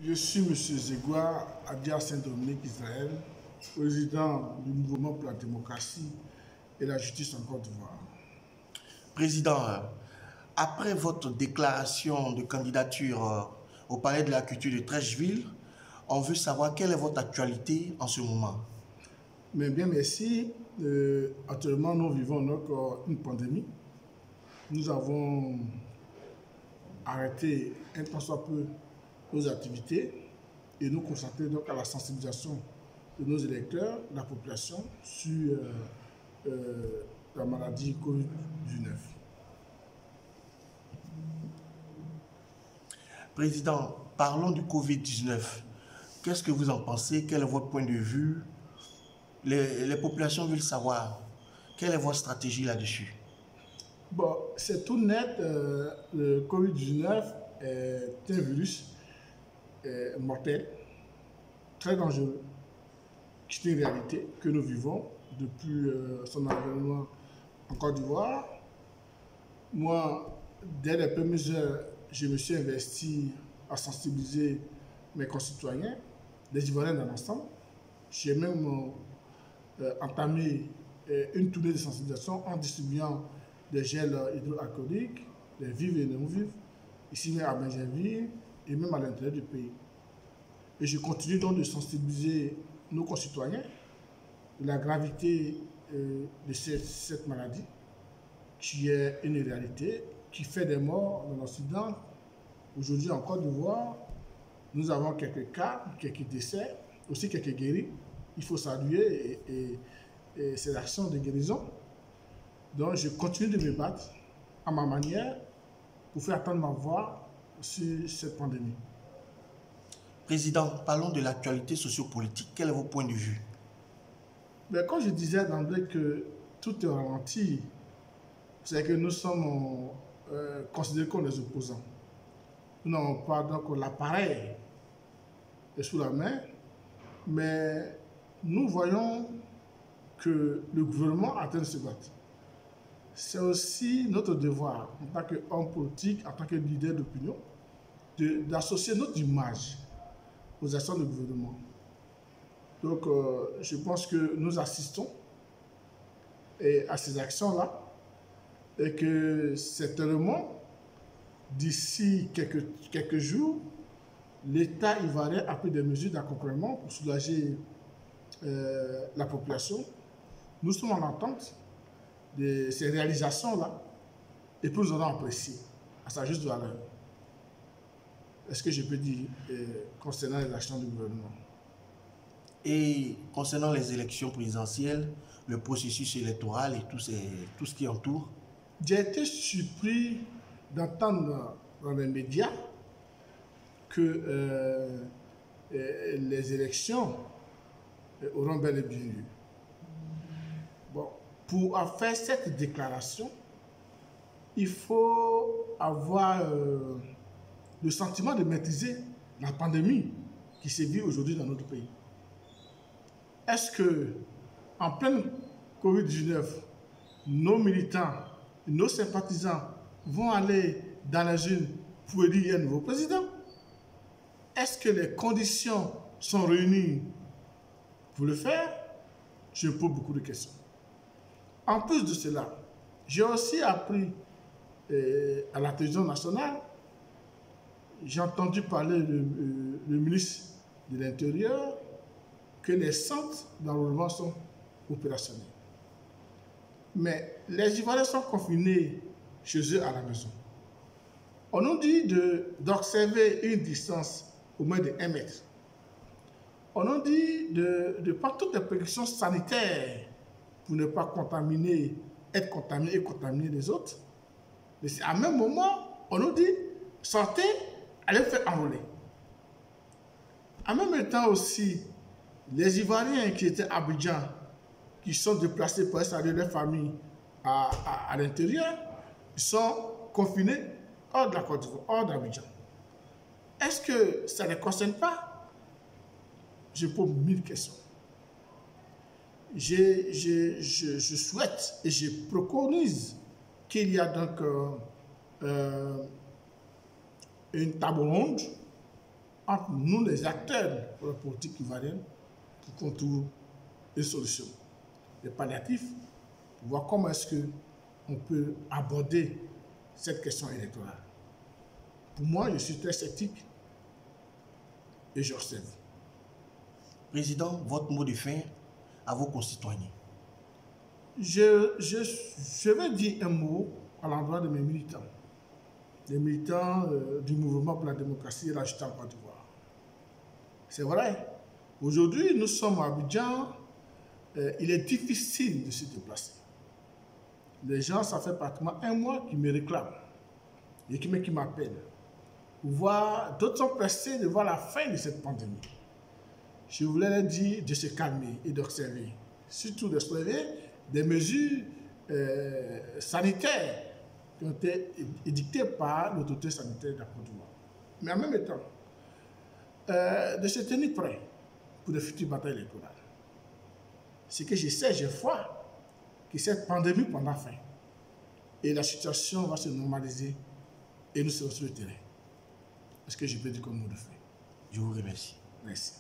Je suis M. Zegwa Adia Saint-Dominique Israël, président du Mouvement pour la démocratie et la justice en Côte d'Ivoire. Président, après votre déclaration de candidature au Palais de la Culture de Treichville, on veut savoir quelle est votre actualité en ce moment. Mais bien merci. Actuellement, nous vivons donc une pandémie. Nous avons arrêté un tant soit peu nos activités et nous consacrer donc à la sensibilisation de nos électeurs, de la population, sur la maladie Covid-19. Président, parlons du Covid-19. Qu'est-ce que vous en pensez? Quel est votre point de vue? Les populations veulent savoir. Quelle est votre stratégie là-dessus? Bon, c'est tout net. Le Covid-19 est un virus mortel, très dangereux, qui est une réalité que nous vivons depuis son avènement en Côte d'Ivoire. Moi, dès les premières heures, je me suis investi à sensibiliser mes concitoyens, les Ivoiriens dans l'ensemble. J'ai même entamé une tournée de sensibilisation en distribuant des gels hydroalcooliques, des vifs et non vifs, ici même à Benjerville et même à l'intérieur du pays. Et je continue donc de sensibiliser nos concitoyens de la gravité de cette maladie, qui est une réalité, qui fait des morts dans l'Occident. Aujourd'hui en Côte d'Ivoire, nous avons quelques cas, quelques décès, aussi quelques guéris. Il faut saluer ces actions de guérison. Donc je continue de me battre à ma manière pour faire entendre ma voix sur cette pandémie. Président, parlons de l'actualité sociopolitique. Quel est votre point de vue? Mais quand je disais d'emblée que tout est ralenti, c'est que nous sommes considérés comme des opposants. Nous n'avons pas donc l'appareil sous la main, mais nous voyons que le gouvernement a train de se battre. C'est aussi notre devoir, en tant qu'homme politique, en tant que leader d'opinion, d'associer notre image aux actions du gouvernement. Donc, je pense que nous assistons à ces actions-là et que certainement, d'ici quelques jours, l'État ivoirien a pris des mesures d'accompagnement pour soulager la population. Nous sommes en attente de ces réalisations-là et puis nous allons apprécier à sa juste valeur. Est-ce que je peux dire concernant les actions du gouvernement? Et concernant les élections présidentielles, le processus électoral et tout ce qui entoure? J'ai été surpris d'entendre dans les médias que les élections auront bel et bien lieu. Bon, pour faire cette déclaration, il faut avoir le sentiment de maîtriser la pandémie qui sévit aujourd'hui dans notre pays. Est-ce que, en pleine Covid-19, nos militants, nos sympathisants vont aller dans les urnes pour élire un nouveau président? Est-ce que les conditions sont réunies pour le faire? Je me pose beaucoup de questions. En plus de cela, j'ai aussi appris à la télévision nationale, j'ai entendu parler le ministre de l'Intérieur que les centres d'enrôlement sont opérationnels. Mais les Ivoiriens sont confinés chez eux à la maison. On nous dit d'observer une distance au moins de 1 mètre. On nous dit de prendre toutes les précautions sanitaires pour ne pas être contaminé et contaminer les autres. Mais à un même moment, on nous dit sortez, allez vous faire enrôler. En même temps aussi, les Ivoiriens qui étaient à Abidjan, qui sont déplacés pour saluer leur famille à l'intérieur, ils sont confinés hors de la Côte d'Ivoire, hors d'Abidjan. Est-ce que ça ne les concerne pas? Je pose 1000 questions. Je souhaite et je préconise qu'il y a donc une table ronde entre nous, les acteurs de la politique ivoirienne, pour qu'on trouve une solution. Les palliatifs, pour voir comment est-ce qu'on peut aborder cette question électorale. Pour moi, je suis très sceptique et j'observe. Président, votre mot de fin à vos concitoyens. Je vais dire un mot à l'endroit de mes militants. Les militants du mouvement pour la démocratie et la justice en Côte d'Ivoire. C'est vrai, aujourd'hui nous sommes à Abidjan, il est difficile de se déplacer. Les gens, ça fait pratiquement un mois qu'ils me réclament et qui m'appellent. D'autres sont pressés de voir la fin de cette pandémie. Je voulais leur dire de se calmer et d'observer, surtout d'observer des mesures sanitaires qui ont été édictées par l'autorité sanitaire de la Côte d'Ivoire. Mais en même temps, de se tenir prêt pour de futures batailles électorales. Ce que je sais, j'ai foi que cette pandémie prendra fin et la situation va se normaliser et nous serons sur le terrain. Est-ce que je peux dire comme mot de fin? Je vous remercie. Merci.